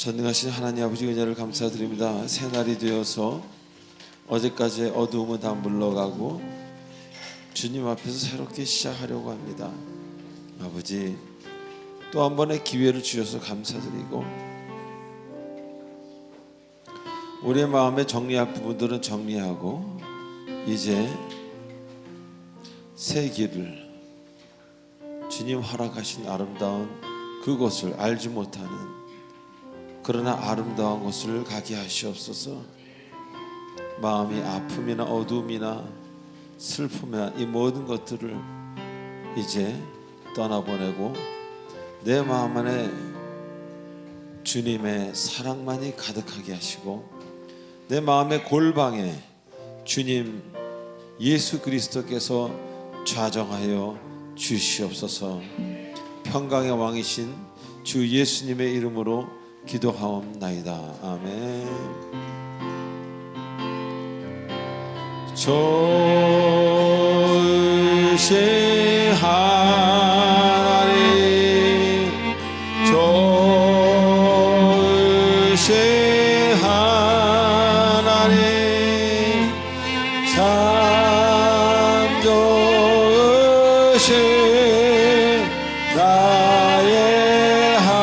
전능하신 하나님 아버지 은혜를 감사드립니다. 새날이 되어서 어제까지의 어두움은 다 물러가고 주님 앞에서 새롭게 시작하려고 합니다. 아버지, 또 한 번의 기회를 주셔서 감사드리고 우리의 마음에 정리할 부분들은 정리하고 이제 새 길을, 주님 허락하신 아름다운 그곳을, 알지 못하는 그러나 아름다운 곳을 가게 하시옵소서. 마음이 아픔이나 어두움이나 슬픔이나 이 모든 것들을 이제 떠나보내고 내 마음 안에 주님의 사랑만이 가득하게 하시고 내 마음의 골방에 주님 예수 그리스도께서 좌정하여 주시옵소서. 평강의 왕이신 주 예수님의 이름으로 기도하옵나이다. 아멘. 좋으신 하나님, 좋으신 하나님, 참 좋으신 나의 하나님,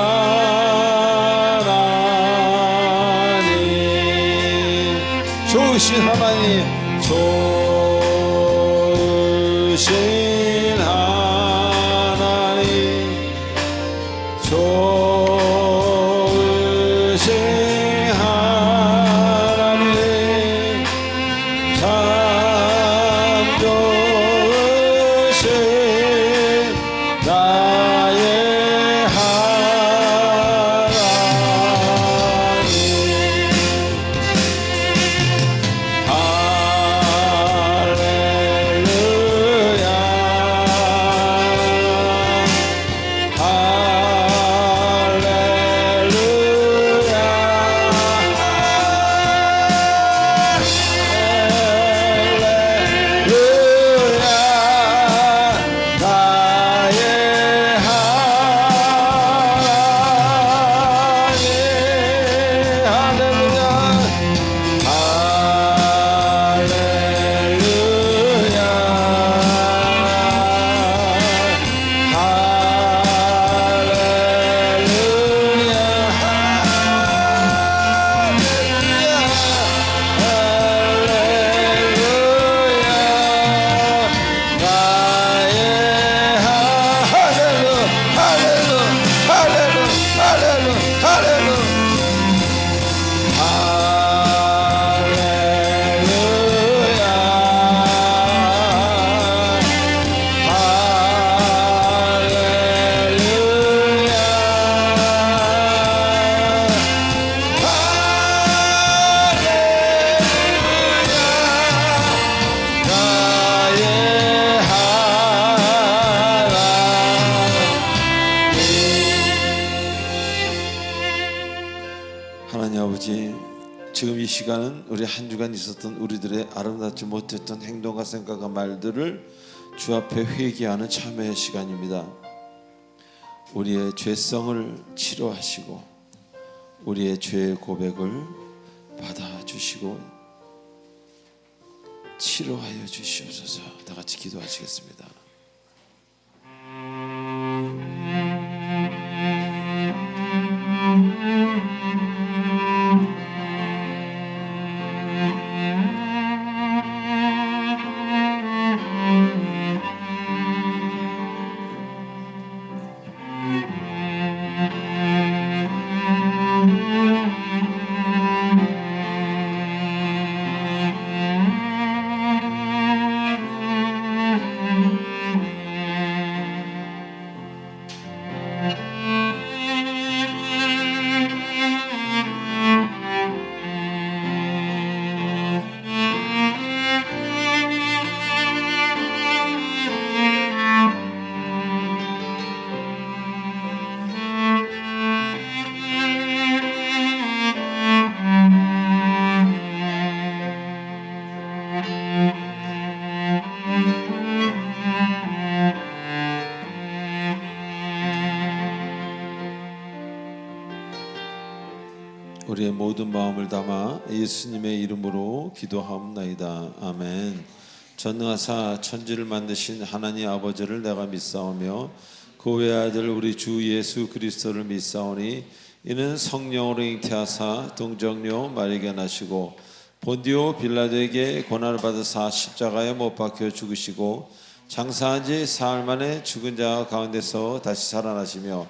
좋으신 하나님, 좋으신 하나님, 좋으신 하나님, 참 좋으신 나의 하나님 아버지, 지금 이 시간은 우리 한 주간 있었던 우리들의 아름답지 못했던 행동과 생각과 말들을 주 앞에 회개하는 참회의 시간입니다. 우리의 죄성을 치료하시고 우리의 죄의 고백을 받아주시고 치료하여 주시옵소서. 다 같이 기도하시겠습니다. 우리의 모든 마음을 담아 예수님의 이름으로 기도하옵나이다. 아멘. 전능하사 천지를 만드신 하나님 아버지를 내가 믿사오며 그 외아들 우리 주 예수 그리스도를 믿사오니 이는 성령으로 잉태하사 동정녀 마리아에게 나시고 본디오 빌라도에게 고난을 받으사 십자가에 못 박혀 죽으시고 장사한 지 사흘 만에 죽은 자 가운데서 다시 살아나시며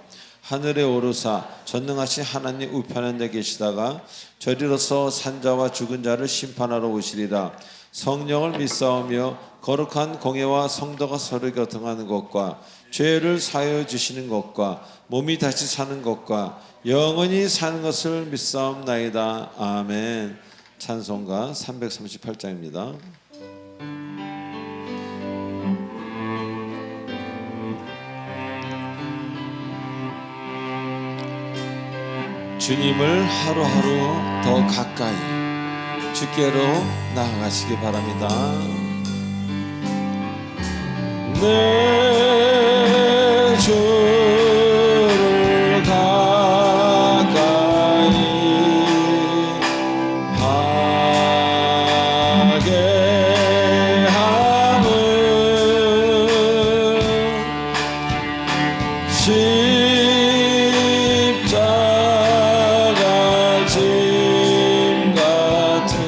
하늘에 오르사 전능하신 하나님 우편한 데 계시다가 저리로서 산자와 죽은 자를 심판하러 오시리라. 성령을 믿사오며 거룩한 공예와 성도가 서로 교통하는 것과 죄를 사하여 주시는 것과 몸이 다시 사는 것과 영원히 사는 것을 믿사옵나이다. 아멘. 찬송가 338장입니다. 주님을 하루하루 더 가까이 주께로 나아가시기 바랍니다. 내 주를 가까이 하게 함은 십자가 짐 같은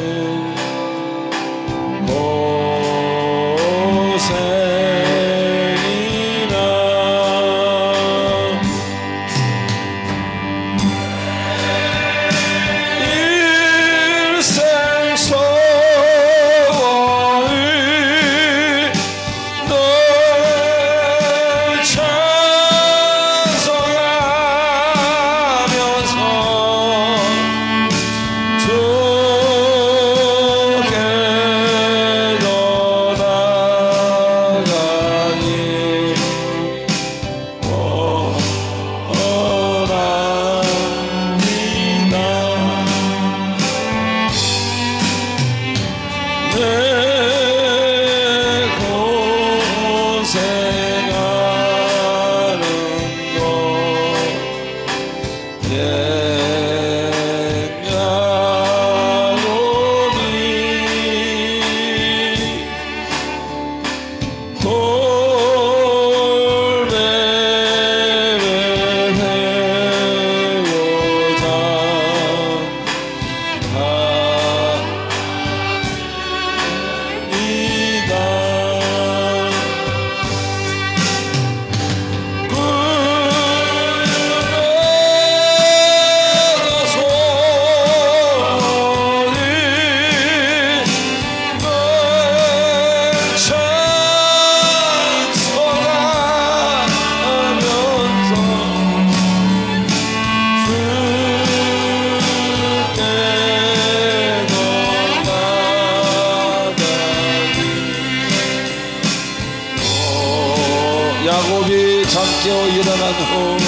야곱이 잠깨어 일어난 후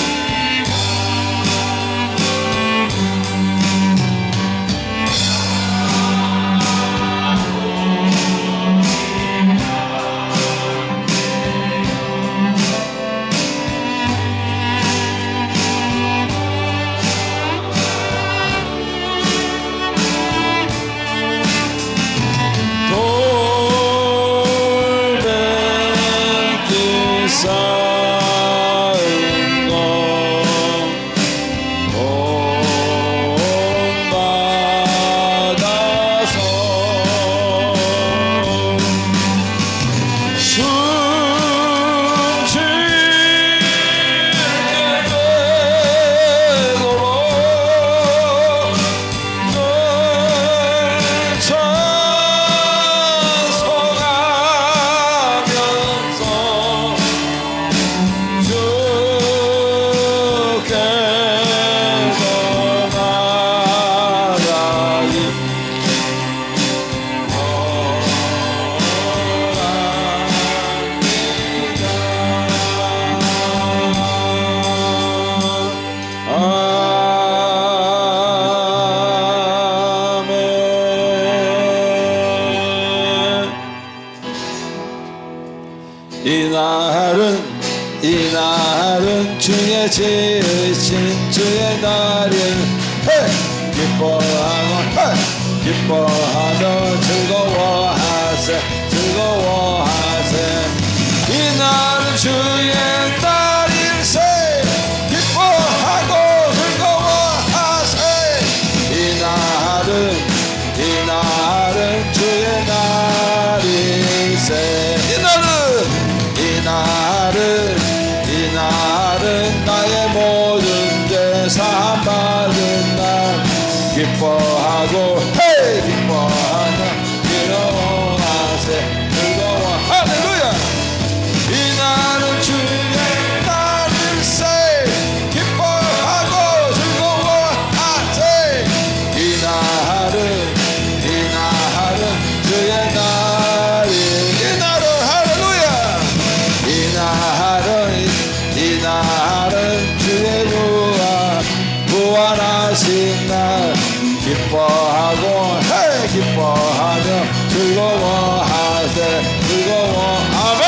이날은 주의 지으신 주의 날일 기뻐하고 기뻐하며 즐거워하세 즐거워하세 이날은 주의 날일세 기뻐하고 즐거워하세 이날은 주의 날일세 이날은 나의 모든 죄 사함받은 날 기뻐하고 기뻐하며 즐거워하세 즐거워 할렐루야 이날은 주의 날일세 기뻐하고 즐거워하세 이날은 주의 날이 이날은 할렐루야 이날은 주의 부활하신 날 기뻐하고 기뻐하며 즐거워하세 즐거워 아멘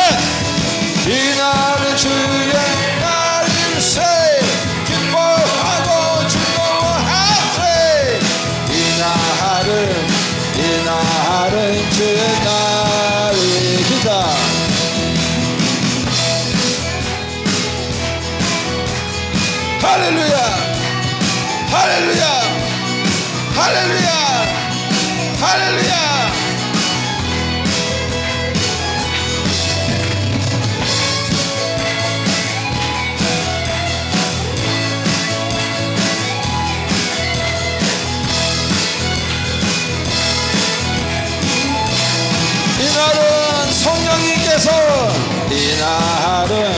이날은 주의 날일세 기뻐하고 즐거워하세 이날은 주의 날이다 할렐루야 할렐루야 할렐루야 할렐루야 이날은 성령님께서 이날은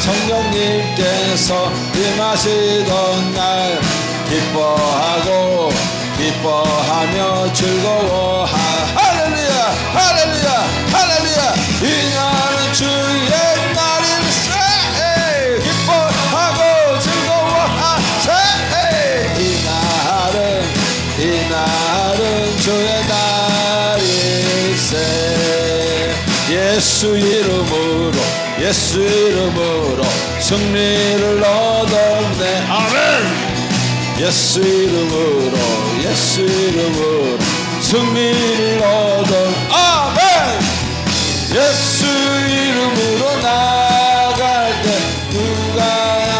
성령님께서 임하시던 날 기뻐하고 기뻐하며 즐거워하 할렐루야 할렐루야 할렐루야 이날은 주의 날일세 기뻐하고 즐거워하세 이날은 주의 날일세 예수 이름으로 승리를 얻었네 아멘 예수 이름으로 승리를 얻었 아멘 예수 이름으로 나갈 때 누가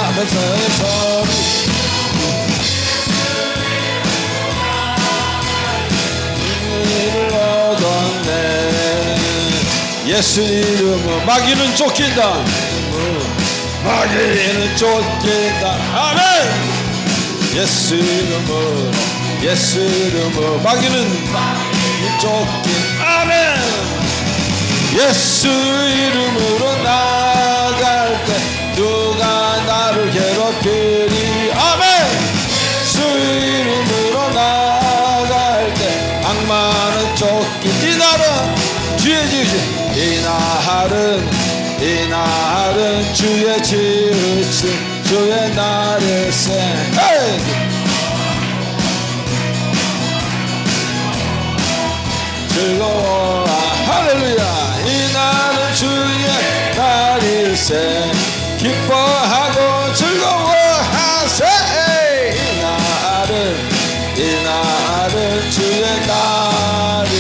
앞에서 승리를 얻었네 예수 이름으로 마귀는 쫓긴다 아멘 예수 이름으로 마귀는 쫓긴 아멘 예수 이름으로 나갈 때 누가 나를 괴롭히리 아멘 예수 이름으로 나갈 때 악마는 쫓긴 이날은 주의 지으신 이날은 주의 지으신 주의 날일세 즐거워 할렐루야 이날은 주의 날일세 기뻐하고 즐거워하세 이날은 주의 날일세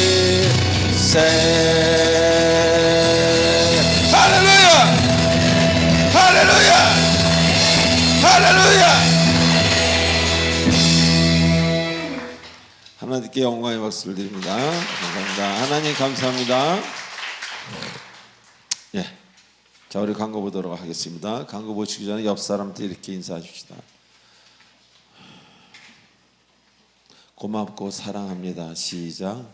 하나님께 영광의 박수를 드립니다. 감사합니다. 하나님 감사합니다. 예, 자 우리 광고 보도록 하겠습니다. 광고 보시기 전에 옆 사람한테 이렇게 인사하십시다. 고맙고 사랑합니다. 시작.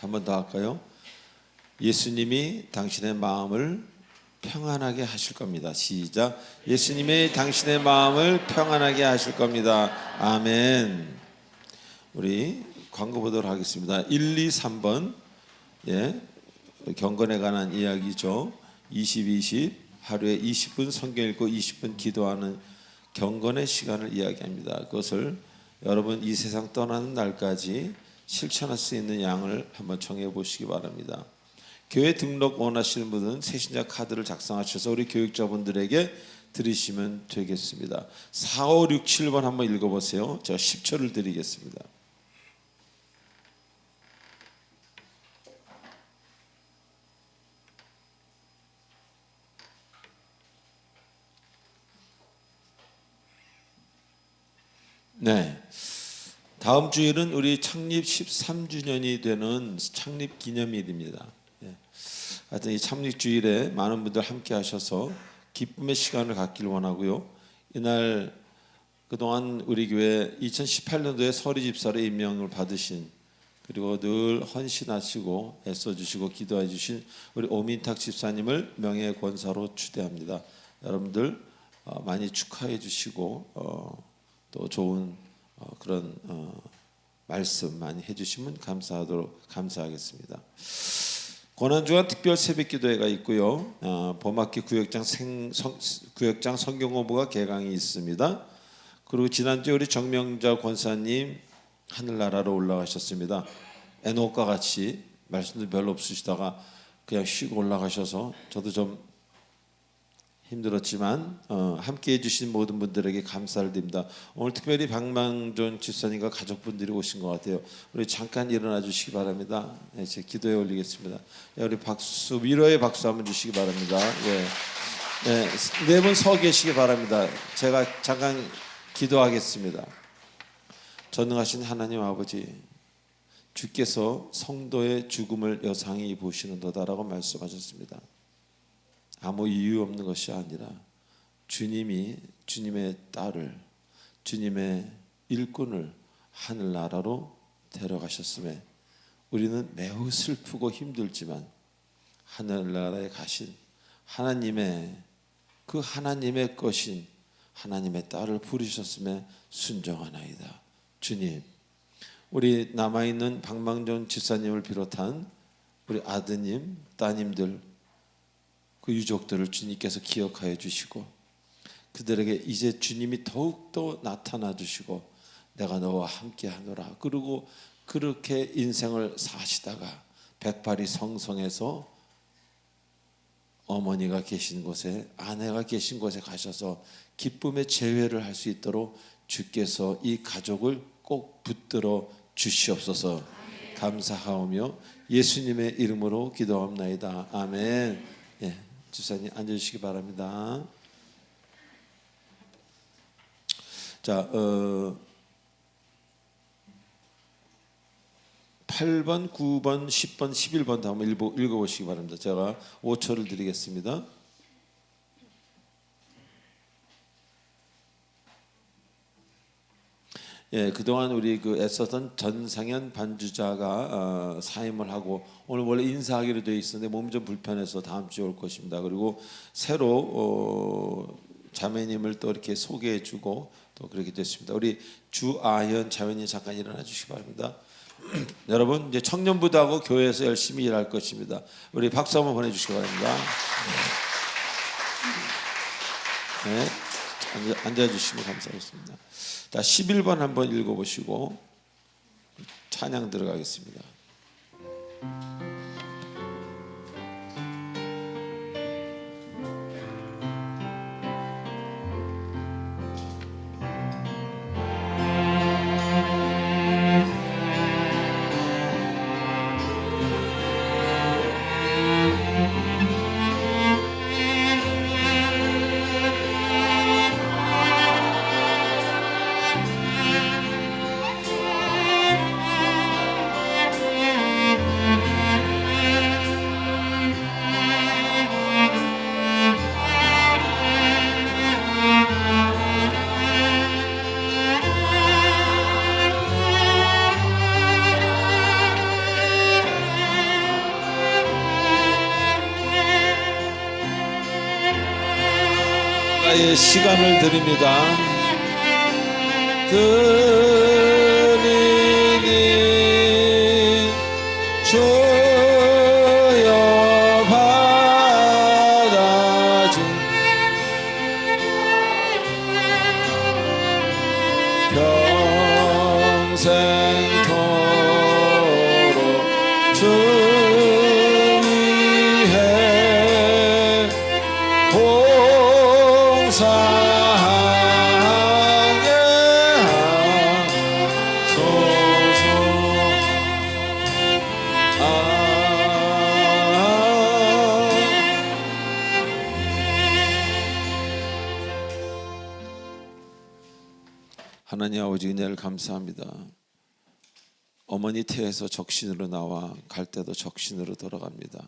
한 번 더 할까요? 예수님이 당신의 마음을 평안하게 하실 겁니다. 시작. 예수님이 당신의 마음을 평안하게 하실 겁니다. 아멘. 우리 광고 보도록 하겠습니다. 1, 2, 3번 예, 경건에 관한 이야기죠. 20 하루에 20분 성경 읽고 20분 기도하는 경건의 시간을 이야기합니다. 그것을 여러분 이 세상 떠나는 날까지 실천할 수 있는 양을 한번 정해 보시기 바랍니다. 교회 등록 원하시는 분은 새신자 카드를 작성하셔서 우리 교육자분들에게 드리시면 되겠습니다. 4, 5, 6, 7번 한번 읽어보세요. 제가 10초를 드리겠습니다. 네, 다음 주일은 우리 창립 13주년이 되는 창립 기념일입니다. 하여튼 이 창립 주일에 많은 분들 함께 하셔서 기쁨의 시간을 갖기를 원하고요. 이날 그동안 우리 교회 2018년도에 서리 집사로 임명을 받으신, 그리고 늘 헌신하시고 애써주시고 기도해 주신 우리 오민탁 집사님을 명예 권사로 추대합니다. 여러분들 많이 축하해 주시고 또 좋은 그런 말씀 많이 해주시면 감사하겠습니다. 고난주간 특별 새벽기도회가 있고요. 봄학기 구역장 성경공부가 개강이 있습니다. 그리고 지난주에 우리 정명자 권사님 하늘나라로 올라가셨습니다. 에녹과 같이 말씀도 별로 없으시다가 그냥 쉬고 올라가셔서 저도 좀 힘들었지만 함께해 주신 모든 분들에게 감사를 드립니다. 오늘 특별히 박망존 집사님과 가족분들이 오신 것 같아요. 우리 잠깐 일어나 주시기 바랍니다. 네, 제 기도에 올리겠습니다. 우리 박수, 위로의 박수 한번 주시기 바랍니다. 네 분 서 계시기 바랍니다. 제가 잠깐 기도하겠습니다. 전능하신 하나님 아버지, 주께서 성도의 죽음을 여상히 보시는도다라고 말씀하셨습니다. 아무 이유 없는 것이 아니라 주님이 주님의 딸을, 주님의 일꾼을 하늘나라로 데려가셨음에 우리는 매우 슬프고 힘들지만 하늘나라에 가신 하나님의 그 하나님의 것인 하나님의 딸을 부르셨음에 순종하나이다. 주님, 우리 남아있는 박망존 집사님을 비롯한 우리 아드님, 따님들, 그 유족들을 주님께서 기억하여 주시고 그들에게 이제 주님이 더욱더 나타나 주시고 내가 너와 함께 하노라. 그리고 그렇게 인생을 사시다가 108이 성성에서 어머니가 계신 곳에, 아내가 계신 곳에 가셔서 기쁨의 재회를 할 수 있도록 주께서 이 가족을 꼭 붙들어 주시옵소서. 감사하오며 예수님의 이름으로 기도합나이다. 아멘. 예, 집사님 앉아주시기 바랍니다. 자, 8번, 9번, 10번, 11번 다 한번 읽어보시기 바랍니다. 제가 5초를 드리겠습니다. 예, 그동안 우리 애썼던 전상현 반주자가 사임을 하고 오늘 원래 인사하기로 되어 있었는데 몸이 좀 불편해서 다음 주에 올 것입니다. 그리고 새로 자매님을 또 이렇게 소개해주고 또 그렇게 됐습니다. 우리 주아현 자매님 잠깐 일어나 주시기 바랍니다. 여러분 이제 청년부도하고 교회에서 열심히 일할 것입니다. 우리 박수 한번 보내주시기 바랍니다. 네, 앉아주시면 감사하겠습니다. 자, 11번 한번 읽어보시고 찬양 들어가겠습니다. 나의 시간을 드립니다. 드리니 주여 받아주 평생토록 주님 하나님 아버지 은혜를 감사합니다. 어머니 태에서 적신으로 나와 갈 때도 적신으로 돌아갑니다.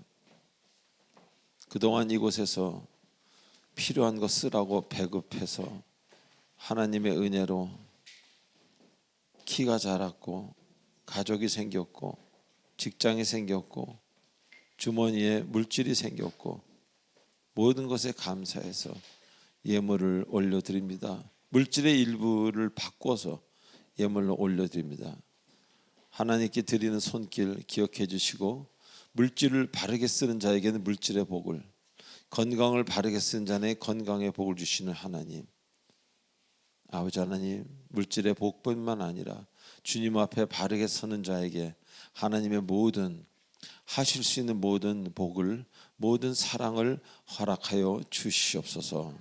그동안 이곳에서 필요한 것 쓰라고 배급해서 하나님의 은혜로 키가 자랐고 가족이 생겼고 직장이 생겼고 주머니에 물질이 생겼고 모든 것에 감사해서 예물을 올려드립니다. 물질의 일부를 바꿔서 예물로 올려드립니다. 하나님께 드리는 손길 기억해 주시고 물질을 바르게 쓰는 자에게는 물질의 복을, 건강을 바르게 쓰는 자에게 건강의 복을 주시는 하나님, 아버지 하나님, 물질의 복뿐만 아니라 주님 앞에 바르게 서는 자에게 하나님의 모든 하실 수 있는 모든 복을, 모든 사랑을 허락하여 주시옵소서.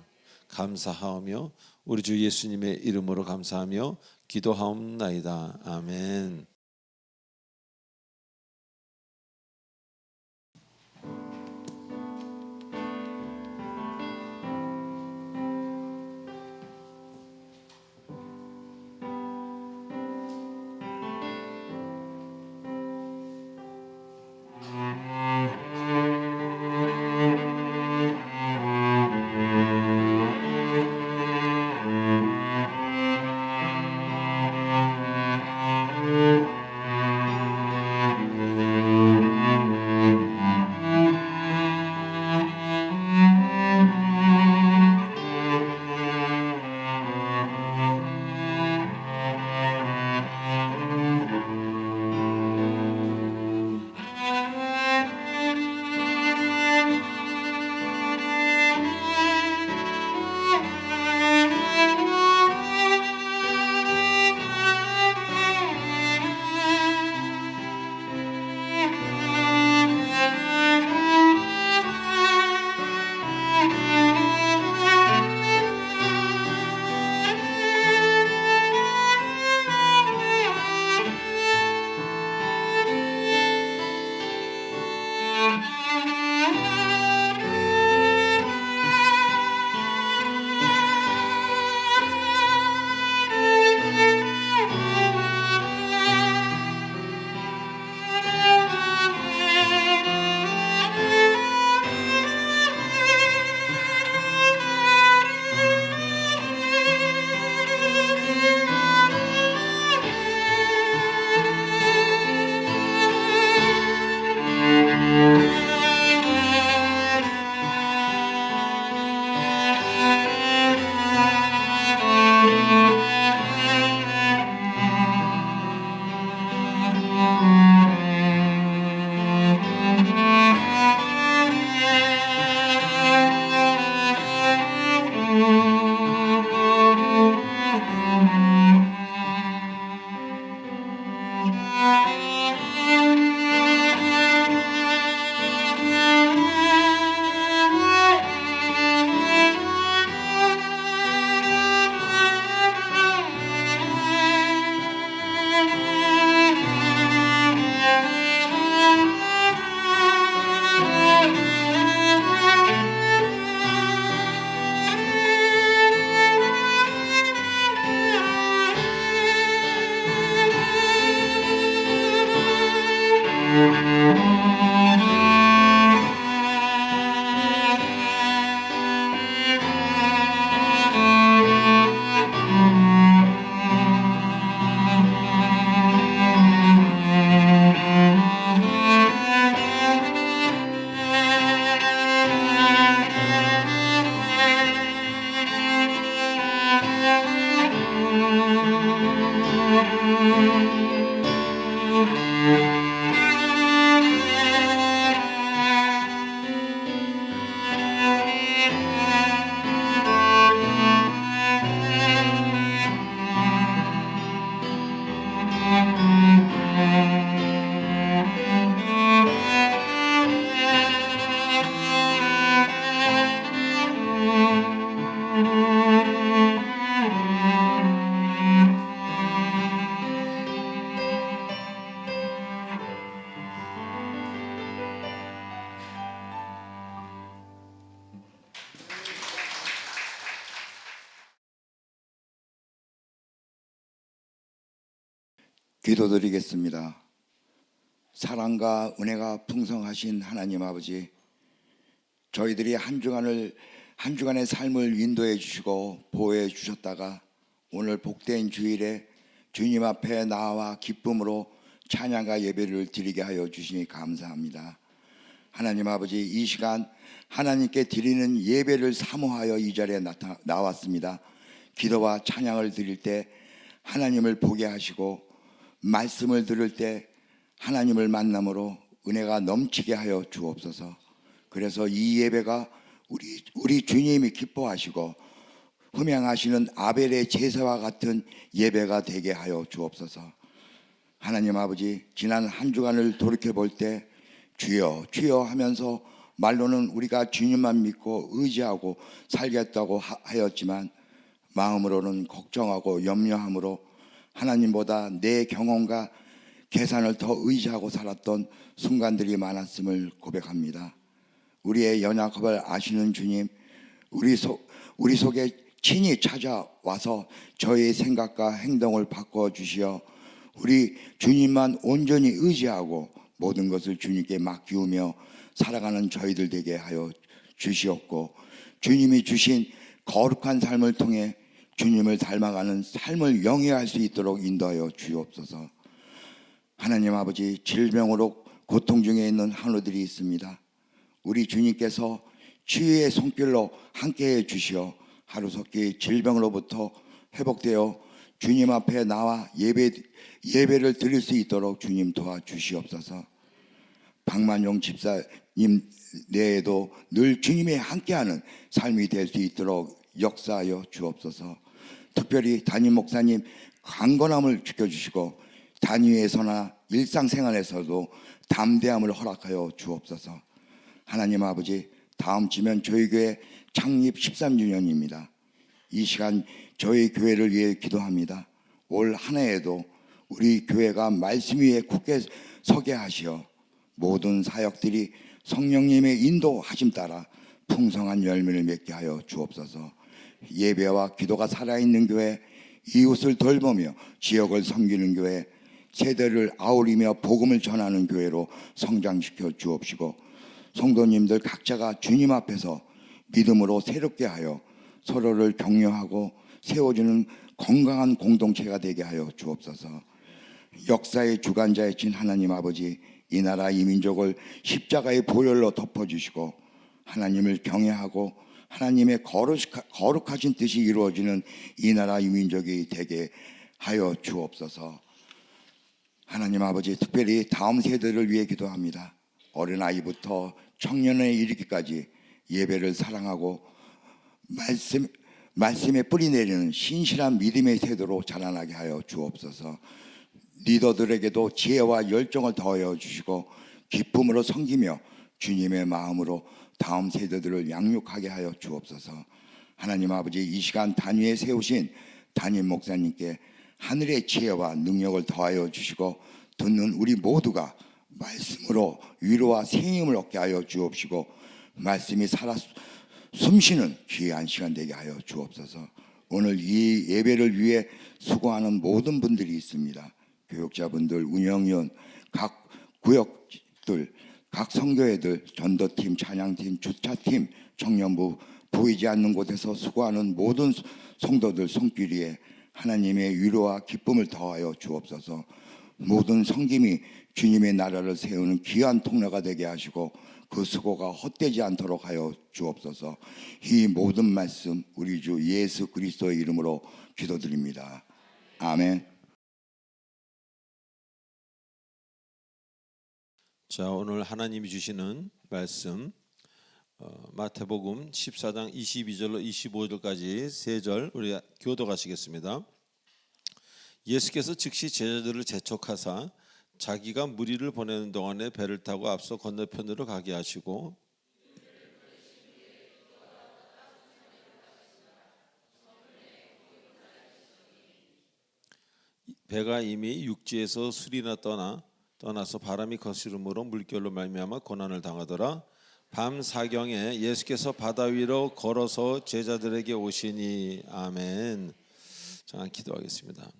감사하며 우리 주 예수님의 이름으로 감사하며 기도하옵나이다. 아멘. 기도드리겠습니다. 사랑과 은혜가 풍성하신 하나님 아버지, 저희들이 한 주간의 삶을 인도해 주시고 보호해 주셨다가 오늘 복된 주일에 주님 앞에 나와 기쁨으로 찬양과 예배를 드리게 하여 주시니 감사합니다. 하나님 아버지, 이 시간 하나님께 드리는 예배를 사모하여 이 자리에 나왔습니다. 기도와 찬양을 드릴 때 하나님을 보게 하시고 말씀을 들을 때 하나님을 만남으로 은혜가 넘치게 하여 주옵소서. 그래서 이 예배가 우리 주님이 기뻐하시고 흠양하시는 아벨의 제사와 같은 예배가 되게 하여 주옵소서. 하나님 아버지, 지난 한 주간을 돌이켜 볼 때 주여 주여 하면서 말로는 우리가 주님만 믿고 의지하고 살겠다고 하였지만 마음으로는 걱정하고 염려함으로 하나님보다 내 경험과 계산을 더 의지하고 살았던 순간들이 많았음을 고백합니다. 우리의 연약함을 아시는 주님, 우리 속에 친히 찾아와서 저희의 생각과 행동을 바꿔주시어 우리 주님만 온전히 의지하고 모든 것을 주님께 맡기우며 살아가는 저희들 되게 하여 주시옵고, 주님이 주신 거룩한 삶을 통해 주님을 닮아가는 삶을 영위할 수 있도록 인도하여 주옵소서. 하나님 아버지, 질병으로 고통 중에 있는 한우들이 있습니다. 우리 주님께서 치유의 손길로 함께해 주시어 하루속히 질병으로부터 회복되어 주님 앞에 나와 예배를 드릴 수 있도록 주님 도와주시옵소서. 박만용 집사님 내에도 늘 주님이 함께하는 삶이 될 수 있도록 역사하여 주옵소서. 특별히 담임 목사님 강건함을 지켜주시고 단위에서나 일상생활에서도 담대함을 허락하여 주옵소서. 하나님 아버지, 다음 주면 저희 교회 창립 13주년입니다. 이 시간 저희 교회를 위해 기도합니다. 올 한 해에도 우리 교회가 말씀 위에 굳게 서게 하시어 모든 사역들이 성령님의 인도하심 따라 풍성한 열매를 맺게 하여 주옵소서. 예배와 기도가 살아있는 교회, 이웃을 돌보며 지역을 섬기는 교회, 세대를 아우리며 복음을 전하는 교회로 성장시켜 주옵시고, 성도님들 각자가 주님 앞에서 믿음으로 새롭게 하여 서로를 격려하고 세워주는 건강한 공동체가 되게 하여 주옵소서. 역사의 주관자이신 하나님 아버지, 이 나라 이 민족을 십자가의 보혈로 덮어주시고 하나님을 경외하고 하나님의 거룩하신 뜻이 이루어지는 이 나라 이 민족이 되게 하여 주옵소서. 하나님 아버지, 특별히 다음 세대를 위해 기도합니다. 어린아이부터 청년에 이르기까지 예배를 사랑하고 말씀에 뿌리 내리는 신실한 믿음의 세대로 자라나게 하여 주옵소서. 리더들에게도 지혜와 열정을 더하여 주시고 기쁨으로 섬기며 주님의 마음으로 다음 세대들을 양육하게 하여 주옵소서. 하나님 아버지, 이 시간 단위에 세우신 담임 목사님께 하늘의 지혜와 능력을 더하여 주시고 듣는 우리 모두가 말씀으로 위로와 새 힘을 얻게 하여 주옵시고 말씀이 살아 숨쉬는 귀한 시간 되게 하여 주옵소서. 오늘 이 예배를 위해 수고하는 모든 분들이 있습니다. 교육자분들, 운영위원, 각 구역들, 각 선교회들, 전도팀, 찬양팀, 주차팀, 청년부, 보이지 않는 곳에서 수고하는 모든 성도들 손길 위에 하나님의 위로와 기쁨을 더하여 주옵소서. 모든 섬김이 주님의 나라를 세우는 귀한 통로가 되게 하시고 그 수고가 헛되지 않도록 하여 주옵소서. 이 모든 말씀 우리 주 예수 그리스도의 이름으로 기도드립니다. 아멘. 자, 오늘 하나님이 주시는 말씀 마태복음 14장 22절로 25절까지 세 절 우리 교독하시겠습니다. 예수께서 즉시 제자들을 재촉하사 자기가 무리를 보내는 동안에 배를 타고 앞서 건너편으로 가게 하시고 배가 이미 육지에서 술이나 떠나서 바람이 거스름으로 물결로 말미암아 고난을 당하더라. 밤 사경에 예수께서 바다 위로 걸어서 제자들에게 오시니. 아멘. 잠깐 기도하겠습니다.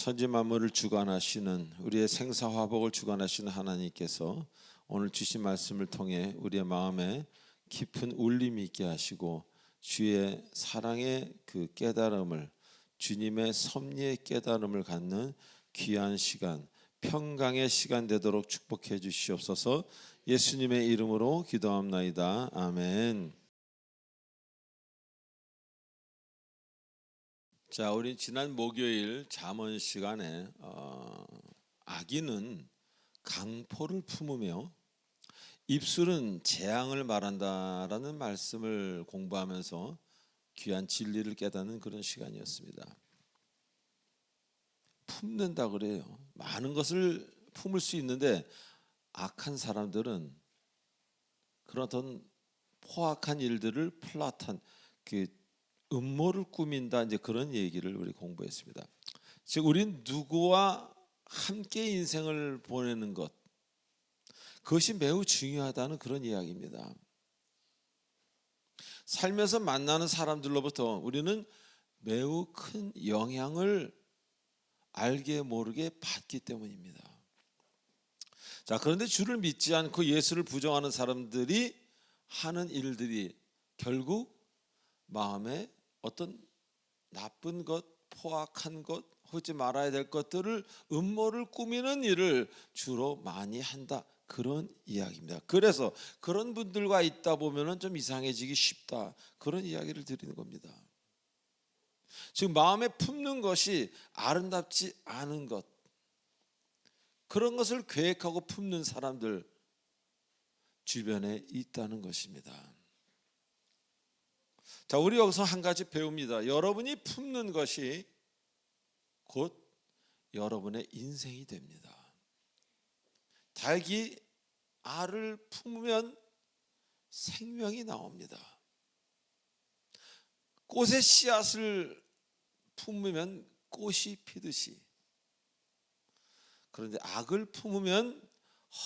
천지 만물을 주관하시는 우리의 생사화복을 주관하시는 하나님께서 오늘 주신 말씀을 통해 우리의 마음에 깊은 울림이 있게 하시고 주의 사랑의 그 깨달음을, 주님의 섭리의 깨달음을 갖는 귀한 시간, 평강의 시간 되도록 축복해 주시옵소서. 예수님의 이름으로 기도합나이다. 아멘. 자, 우리 지난 목요일 잠언 시간에 악인은 강포를 품으며 입술은 재앙을 말한다라는 말씀을 공부하면서 귀한 진리를 깨닫는 그런 시간이었습니다. 품는다 그래요. 많은 것을 품을 수 있는데 악한 사람들은 그런 어떤 포악한 일들을 플라탄, 그 음모를 꾸민다, 이제 그런 얘기를 우리 공부했습니다. 즉 우린 누구와 함께 인생을 보내는 것, 그것이 매우 중요하다는 그런 이야기입니다. 살면서 만나는 사람들로부터 우리는 매우 큰 영향을 알게 모르게 받기 때문입니다. 자, 그런데 주를 믿지 않고 예수를 부정하는 사람들이 하는 일들이 결국 마음에 어떤 나쁜 것, 포악한 것, 하지 말아야 될 것들을, 음모를 꾸미는 일을 주로 많이 한다, 그런 이야기입니다. 그래서 그런 분들과 있다 보면 좀 이상해지기 쉽다, 그런 이야기를 드리는 겁니다. 지금 마음에 품는 것이 아름답지 않은 것, 그런 것을 계획하고 품는 사람들 주변에 있다는 것입니다. 자, 우리 여기서 한 가지 배웁니다. 여러분이 품는 것이 곧 여러분의 인생이 됩니다. 닭이 알을 품으면 생명이 나옵니다. 꽃의 씨앗을 품으면 꽃이 피듯이, 그런데 악을 품으면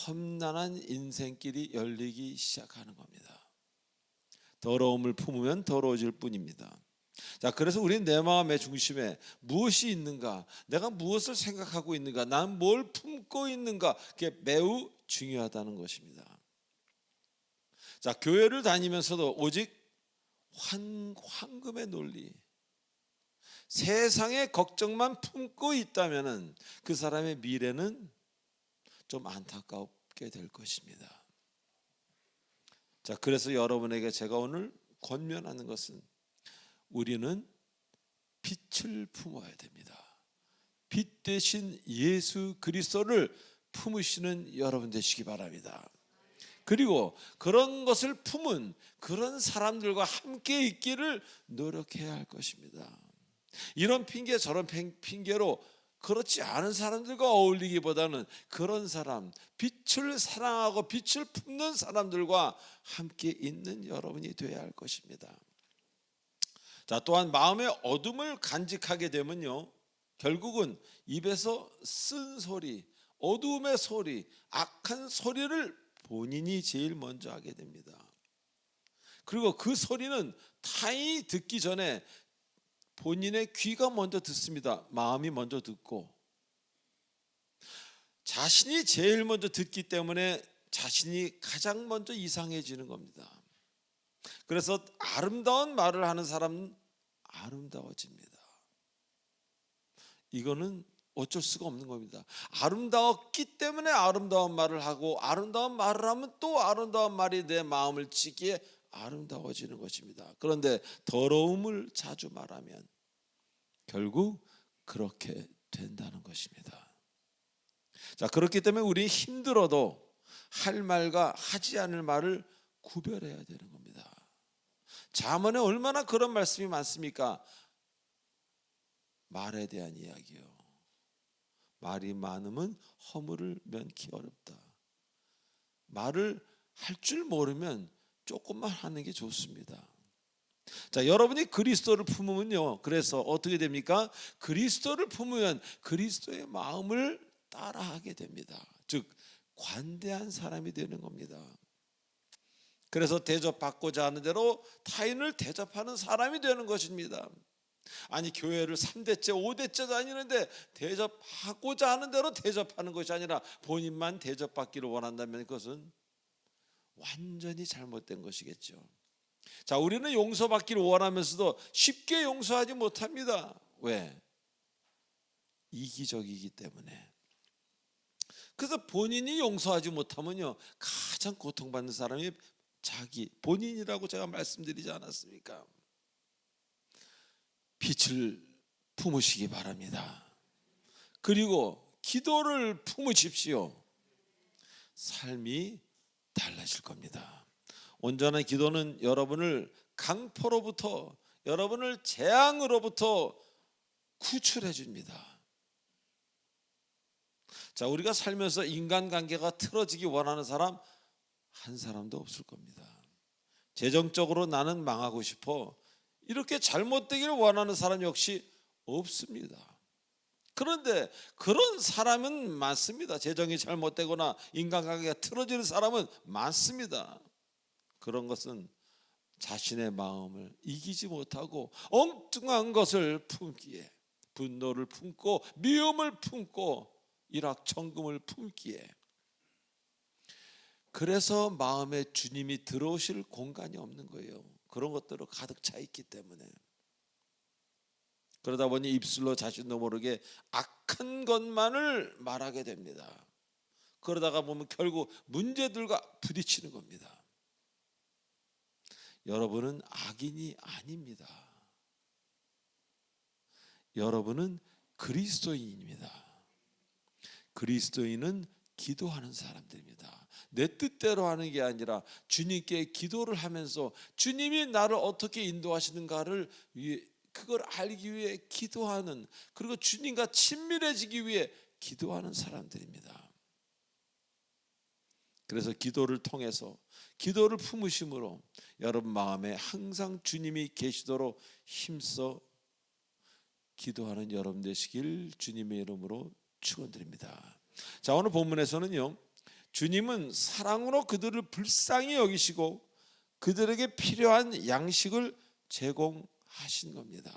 험난한 인생길이 열리기 시작하는 겁니다. 더러움을 품으면 더러워질 뿐입니다. 자, 그래서 우리는 내 마음의 중심에 무엇이 있는가, 내가 무엇을 생각하고 있는가, 난 뭘 품고 있는가, 그게 매우 중요하다는 것입니다. 자, 교회를 다니면서도 오직 황금의 논리, 세상의 걱정만 품고 있다면 그 사람의 미래는 좀 안타깝게 될 것입니다. 자, 그래서 여러분에게 제가 오늘 권면하는 것은 우리는 빛을 품어야 됩니다. 빛 대신 예수 그리스도를 품으시는 여러분 되시기 바랍니다. 그리고 그런 것을 품은 그런 사람들과 함께 있기를 노력해야 할 것입니다. 이런 핑계 저런 핑계로 그렇지 않은 사람들과 어울리기보다는 그런 사람, 빛을 사랑하고 빛을 품는 사람들과 함께 있는 여러분이 되어야 할 것입니다. 자, 또한 마음의 어둠을 간직하게 되면요, 결국은 입에서 쓴 소리, 어두움의 소리, 악한 소리를 본인이 제일 먼저 하게 됩니다. 그리고 그 소리는 타인이 듣기 전에 본인의 귀가 먼저 듣습니다. 마음이 먼저 듣고, 자신이 제일 먼저 듣기 때문에 자신이 가장 먼저 이상해지는 겁니다. 그래서 아름다운 말을 하는 사람은 아름다워집니다. 이거는 어쩔 수가 없는 겁니다. 아름다웠기 때문에 아름다운 말을 하고, 아름다운 말을 하면 또 아름다운 말이 내 마음을 치기에 아름다워지는 것입니다. 그런데 더러움을 자주 말하면 결국 그렇게 된다는 것입니다. 자, 그렇기 때문에 우리 힘들어도 할 말과 하지 않을 말을 구별해야 되는 겁니다. 잠언에 얼마나 그런 말씀이 많습니까? 말에 대한 이야기요. 말이 많으면 허물을 면키 어렵다. 말을 할 줄 모르면 조금만 하는 게 좋습니다. 자, 여러분이 그리스도를 품으면요, 그래서 어떻게 됩니까? 그리스도를 품으면 그리스도의 마음을 따라하게 됩니다. 즉 관대한 사람이 되는 겁니다. 그래서 대접받고자 하는 대로 타인을 대접하는 사람이 되는 것입니다. 아니 교회를 3대째 5대째 다니는데 대접하고자 하는 대로 대접하는 것이 아니라 본인만 대접받기를 원한다면 그것은 완전히 잘못된 것이겠죠. 자, 우리는 용서받기를 원하면서도 쉽게 용서하지 못합니다. 왜? 이기적이기 때문에. 그래서 본인이 용서하지 못하면요, 가장 고통받는 사람이 자기 본인이라고 제가 말씀드리지 않았습니까? 빛을 품으시기 바랍니다. 그리고 기도를 품으십시오. 삶이 달라질 겁니다. 온전한 기도는 여러분을 강포로부터, 여러분을 재앙으로부터 구출해 줍니다. 자, 우리가 살면서 인간관계가 틀어지기 원하는 사람 한 사람도 없을 겁니다. 재정적으로 나는 망하고 싶어, 이렇게 잘못되기를 원하는 사람 역시 없습니다. 그런데 그런 사람은 많습니다. 재정이 잘못되거나 인간관계가 틀어지는 사람은 많습니다. 그런 것은 자신의 마음을 이기지 못하고 엉뚱한 것을 품기에, 분노를 품고 미움을 품고 일확천금을 품기에, 그래서 마음에 주님이 들어오실 공간이 없는 거예요. 그런 것들로 가득 차 있기 때문에. 그러다 보니 입술로 자신도 모르게 악한 것만을 말하게 됩니다. 그러다가 보면 결국 문제들과 부딪히는 겁니다. 여러분은 악인이 아닙니다. 여러분은 그리스도인입니다. 그리스도인은 기도하는 사람들입니다. 내 뜻대로 하는 게 아니라 주님께 기도를 하면서 주님이 나를 어떻게 인도하시는가를 그걸 알기 위해 기도하는, 그리고 주님과 친밀해지기 위해 기도하는 사람들입니다. 그래서 기도를 통해서, 기도를 품으심으로 여러분 마음에 항상 주님이 계시도록 힘써 기도하는 여러분 되시길 주님의 이름으로 축원드립니다. 자, 오늘 본문에서는요, 주님은 사랑으로 그들을 불쌍히 여기시고 그들에게 필요한 양식을 제공하신 겁니다.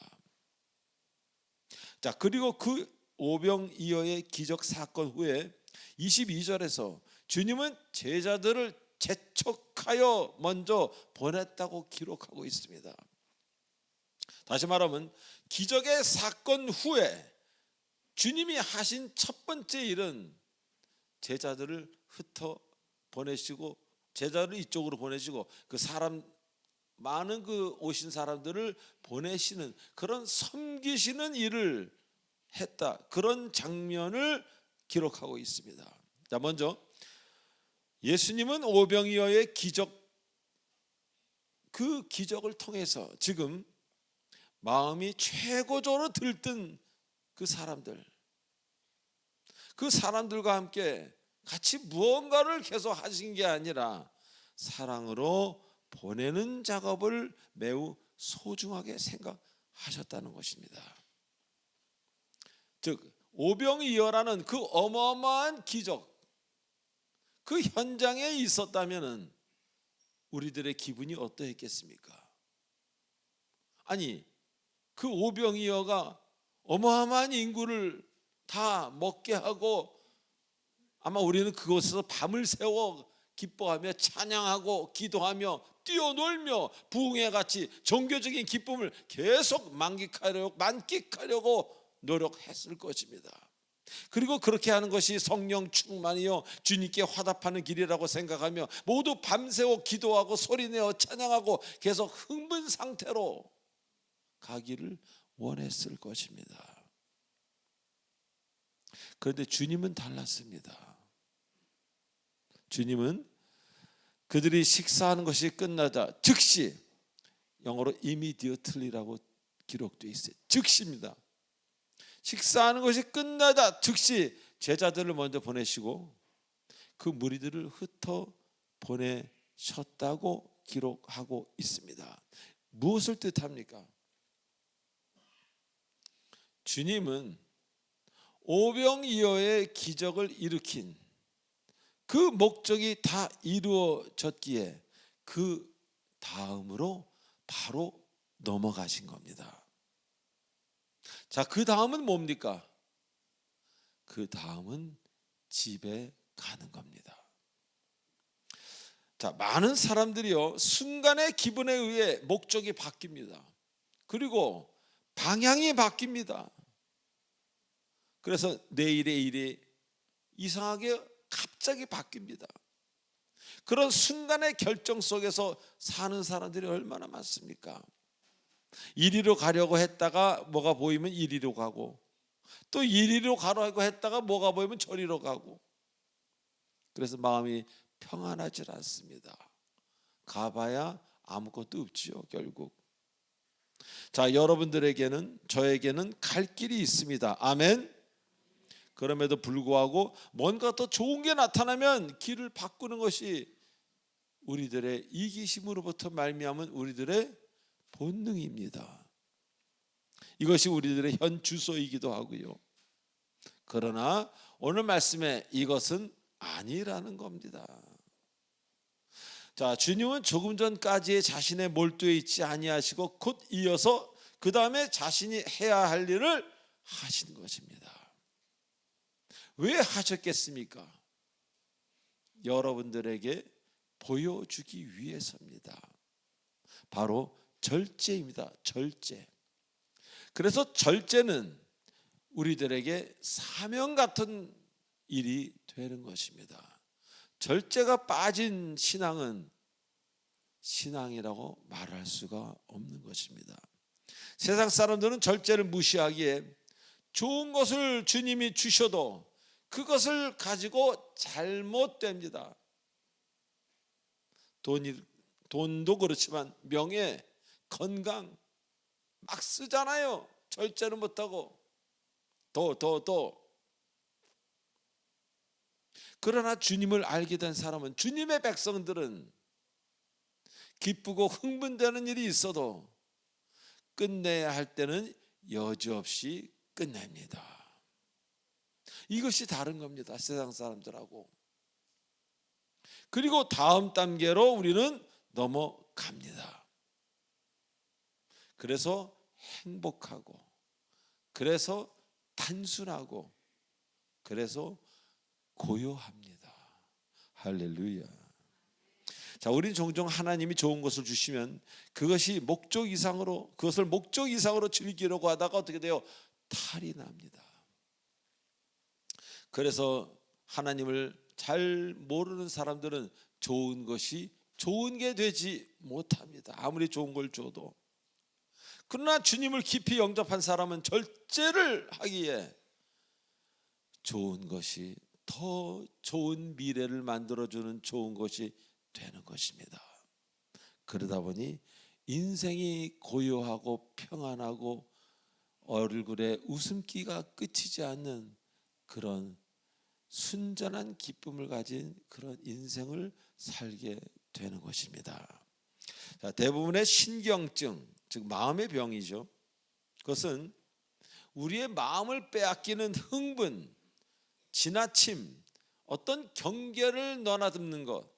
자, 그리고 그 오병이어의 기적 사건 후에 22절에서 주님은 제자들을 재촉하여 먼저 보냈다고 기록하고 있습니다. 다시 말하면 기적의 사건 후에 주님이 하신 첫 번째 일은 제자들을 흩어 보내시고, 제자를 이쪽으로 보내시고 그 사람, 많은 그 오신 사람들을 보내시는, 그런 섬기시는 일을 했다, 그런 장면을 기록하고 있습니다. 자, 먼저 예수님은 오병이어의 기적, 그 기적을 통해서 지금 마음이 최고조로 들뜬 그 사람들과 함께 같이 무언가를 계속 하신 게 아니라 사랑으로 보내는 작업을 매우 소중하게 생각하셨다는 것입니다. 즉 오병이어라는 그 어마어마한 기적, 그 현장에 있었다면 우리들의 기분이 어떠했겠습니까? 아니, 그 오병이어가 어마어마한 인구를 다 먹게 하고, 아마 우리는 그곳에서 밤을 새워 기뻐하며 찬양하고 기도하며 뛰어놀며 부흥회같이 종교적인 기쁨을 계속 만끽하려고 노력했을 것입니다. 그리고 그렇게 하는 것이 성령 충만이요 주님께 화답하는 길이라고 생각하며 모두 밤새워 기도하고 소리내어 찬양하고 계속 흥분 상태로 가기를 원했을 것입니다. 그런데 주님은 달랐습니다. 주님은 그들이 식사하는 것이 끝나자 즉시, 영어로 immediately라고 기록되어 있어요. 즉시입니다. 식사하는 것이 끝나자 즉시 제자들을 먼저 보내시고 그 무리들을 흩어 보내셨다고 기록하고 있습니다. 무엇을 뜻합니까? 주님은 오병이어의 기적을 일으킨 그 목적이 다 이루어졌기에 그 다음으로 바로 넘어가신 겁니다. 자, 그 다음은 뭡니까? 그 다음은 집에 가는 겁니다. 자, 많은 사람들이요, 순간의 기분에 의해 목적이 바뀝니다. 그리고 방향이 바뀝니다. 그래서 내일의 일이 이상하게 갑자기 바뀝니다. 그런 순간의 결정 속에서 사는 사람들이 얼마나 많습니까? 이리로 가려고 했다가 뭐가 보이면 이리로 가고, 또 이리로 가려고 했다가 뭐가 보이면 저리로 가고, 그래서 마음이 평안하지 않습니다. 가봐야 아무것도 없지요, 결국. 자, 여러분들에게는, 저에게는 갈 길이 있습니다. 아멘. 그럼에도 불구하고 뭔가 더 좋은 게 나타나면 길을 바꾸는 것이 우리들의 이기심으로부터 말미암은 우리들의 본능입니다. 이것이 우리들의 현 주소이기도 하고요. 그러나 오늘 말씀에 이것은 아니라는 겁니다. 자, 주님은 조금 전까지 자신의 몰두에 있지 아니하시고 곧 이어서 그 다음에 자신이 해야 할 일을 하신 것입니다. 왜 하셨겠습니까? 여러분들에게 보여주기 위해서입니다. 바로 절제입니다. 절제. 그래서 절제는 우리들에게 사명 같은 일이 되는 것입니다. 절제가 빠진 신앙은 신앙이라고 말할 수가 없는 것입니다. 세상 사람들은 절제를 무시하기에 좋은 것을 주님이 주셔도 그것을 가지고 잘못됩니다. 돈도 그렇지만 명예, 건강 막 쓰잖아요. 절제는 못하고 더. 그러나 주님을 알게 된 사람은, 주님의 백성들은 기쁘고 흥분되는 일이 있어도 끝내야 할 때는 여지없이 끝냅니다. 이것이 다른 겁니다, 세상 사람들하고. 그리고 다음 단계로 우리는 넘어갑니다. 그래서 행복하고, 그래서 단순하고, 그래서 고요합니다. 할렐루야. 자, 우리는 종종 하나님이 좋은 것을 주시면 그것을 목적 이상으로 즐기려고 하다가 어떻게 돼요? 탈이 납니다. 그래서 하나님을 잘 모르는 사람들은 좋은 것이 좋은 게 되지 못합니다. 아무리 좋은 걸 줘도. 그러나 주님을 깊이 영접한 사람은 절제를 하기에 좋은 것이, 더 좋은 미래를 만들어주는 좋은 것이 되는 것입니다. 그러다 보니 인생이 고요하고 평안하고 얼굴에 웃음기가 끝이지 않는 그런 순전한 기쁨을 가진 그런 인생을 살게 되는 것입니다. 자, 대부분의 신경증, 즉 마음의 병이죠. 그것은 우리의 마음을 빼앗기는 흥분, 지나침, 어떤 경계를 넘나드는 것,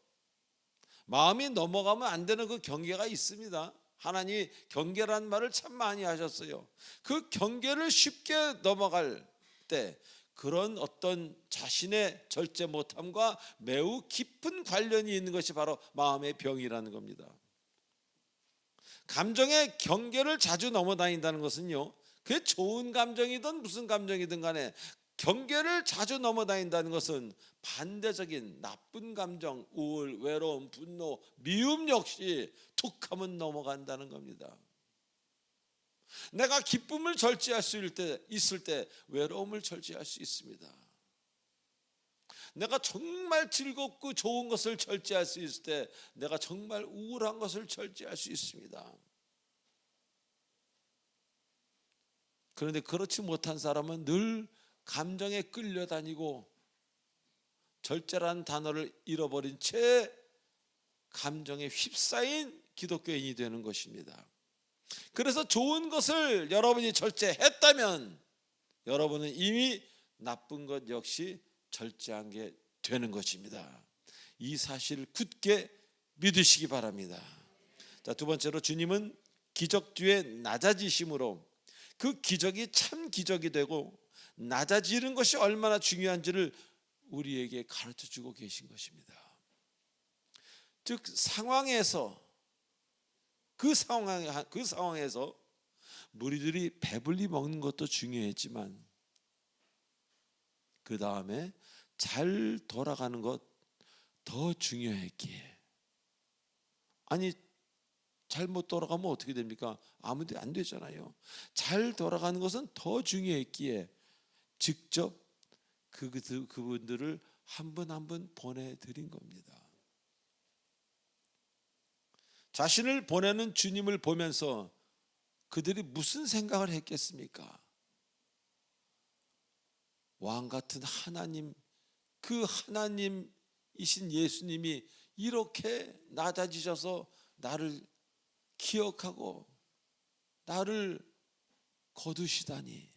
마음이 넘어가면 안 되는 그 경계가 있습니다. 하나님이 경계라는 말을 참 많이 하셨어요. 그 경계를 쉽게 넘어갈 때 그런 어떤 자신의 절제 못함과 매우 깊은 관련이 있는 것이 바로 마음의 병이라는 겁니다. 감정의 경계를 자주 넘어다닌다는 것은요, 그게 좋은 감정이든 무슨 감정이든 간에 경계를 자주 넘어다닌다는 것은 반대적인 나쁜 감정, 우울, 외로움, 분노, 미움 역시 툭 하면 넘어간다는 겁니다. 내가 기쁨을 절제할 수 있을 때 외로움을 절제할 수 있습니다. 내가 정말 즐겁고 좋은 것을 절제할 수 있을 때 내가 정말 우울한 것을 절제할 수 있습니다. 그런데 그렇지 못한 사람은 늘 감정에 끌려다니고 절제라는 단어를 잃어버린 채 감정에 휩싸인 기독교인이 되는 것입니다. 그래서 좋은 것을 여러분이 절제했다면 여러분은 이미 나쁜 것 역시 절제한 게 되는 것입니다. 이 사실을 굳게 믿으시기 바랍니다. 자, 두 번째로 주님은 기적 뒤에 낮아지심으로 그 기적이 참 기적이 되고 낮아지는 것이 얼마나 중요한지를 우리에게 가르쳐 주고 계신 것입니다. 즉 상황에서 그 상황에서 무리들이 배불리 먹는 것도 중요했지만 그 다음에 잘 돌아가는 것 더 중요했기에, 아니 잘못 돌아가면 어떻게 됩니까? 아무도 안 되잖아요. 잘 돌아가는 것은 더 중요했기에 직접 그분들을 한 분 한 분 보내드린 겁니다. 자신을 보내는 주님을 보면서 그들이 무슨 생각을 했겠습니까? 왕 같은 하나님, 그 하나님이신 예수님이 이렇게 낮아지셔서 나를 기억하고 나를 거두시다니,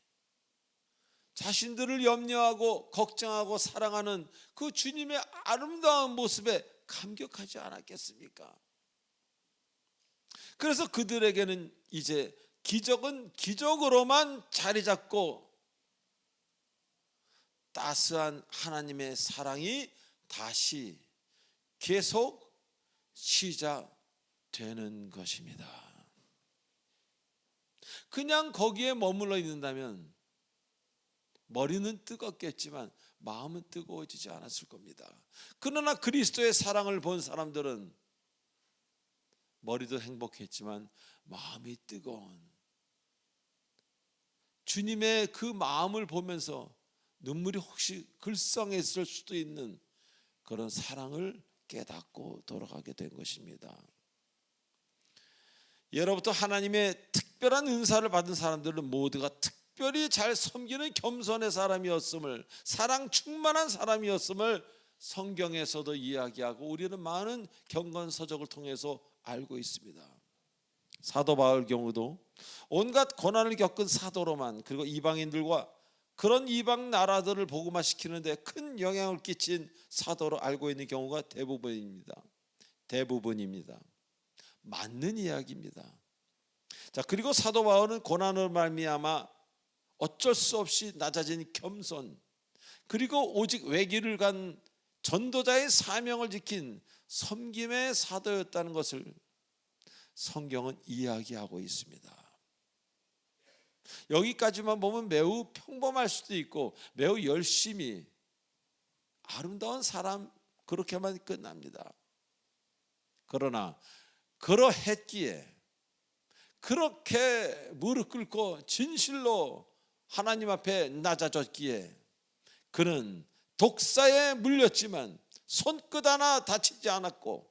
자신들을 염려하고 걱정하고 사랑하는 그 주님의 아름다운 모습에 감격하지 않았겠습니까? 그래서 그들에게는 이제 기적은 기적으로만 자리 잡고 따스한 하나님의 사랑이 다시 계속 시작되는 것입니다. 그냥 거기에 머물러 있는다면 머리는 뜨겁겠지만 마음은 뜨거워지지 않았을 겁니다. 그러나 그리스도의 사랑을 본 사람들은 머리도 행복했지만 마음이 뜨거운 주님의 그 마음을 보면서 눈물이 혹시 글썽했을 수도 있는 그런 사랑을 깨닫고 돌아가게 된 것입니다. 예로부터 하나님의 특별한 은사를 받은 사람들은 모두가 특별히 잘 섬기는 겸손의 사람이었음을, 사랑 충만한 사람이었음을 성경에서도 이야기하고 우리는 많은 경건서적을 통해서 알고 있습니다. 사도 바울 경우도 온갖 고난을 겪은 사도로만, 그리고 이방인들과 그런 이방 나라들을 복음화시키는데 큰 영향을 끼친 사도로 알고 있는 경우가 대부분입니다. 맞는 이야기입니다. 자, 그리고 사도 바울은 고난을 말미암아 어쩔 수 없이 낮아진 겸손, 그리고 오직 외길을 간 전도자의 사명을 지킨 섬김의 사도였다는 것을 성경은 이야기하고 있습니다. 여기까지만 보면 매우 평범할 수도 있고 매우 열심히 아름다운 사람, 그렇게만 끝납니다. 그러나 그러했기에, 그렇게 무릎 꿇고 진실로 하나님 앞에 낮아졌기에 그는 독사에 물렸지만 손끝 하나 다치지 않았고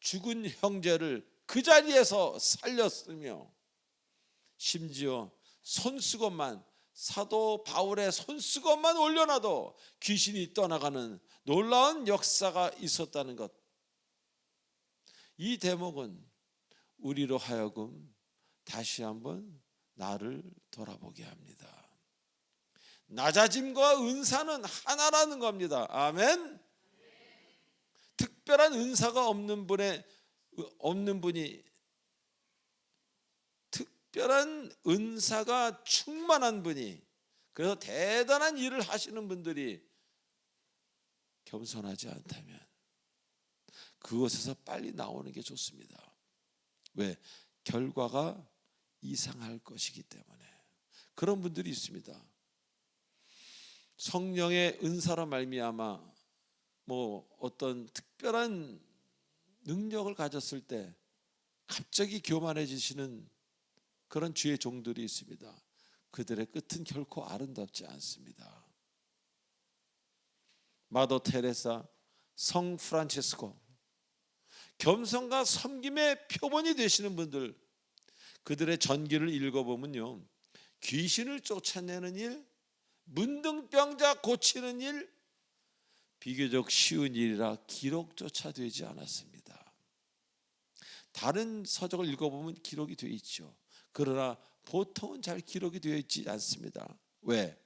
죽은 형제를 그 자리에서 살렸으며 심지어 손수건만, 사도 바울의 손수건만 올려놔도 귀신이 떠나가는 놀라운 역사가 있었다는 것. 이 대목은 우리로 하여금 다시 한번 나를 돌아보게 합니다. 낮아짐과 은사는 하나라는 겁니다. 아멘. 특별한 은사가 없는 분이 특별한 은사가 충만한 분이, 그래서 대단한 일을 하시는 분들이 겸손하지 않다면 그것에서 빨리 나오는 게 좋습니다. 왜? 결과가 이상할 것이기 때문에. 그런 분들이 있습니다. 성령의 은사로 말미암아 어떤 특별한 능력을 가졌을 때 갑자기 교만해지시는 그런 주의 종들이 있습니다. 그들의 끝은 결코 아름답지 않습니다. 마더 테레사, 성 프란체스코, 겸손과 섬김의 표본이 되시는 분들, 그들의 전기를 읽어보면요, 귀신을 쫓아내는 일, 문둥병자 고치는 일, 비교적 쉬운 일이라 기록조차 되지 않았습니다. 다른 서적을 읽어보면 기록이 되어 있죠. 그러나 보통은 잘 기록이 되어 있지 않습니다. 왜?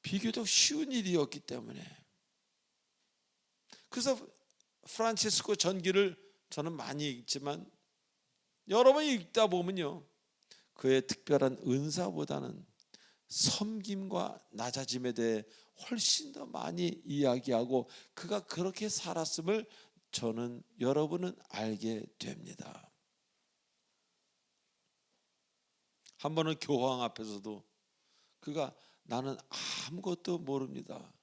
비교적 쉬운 일이었기 때문에. 그래서 프란치스코 전기를 저는 많이 읽지만 여러 번 읽다 보면요, 그의 특별한 은사보다는 섬김과 낮아짐에 대해 훨씬 더 많이 이야기하고 그가 그렇게 살았음을 저는 여러분은 알게 됩니다. 한 번은 교황 앞에서도 그가 나는 아무것도 모릅니다.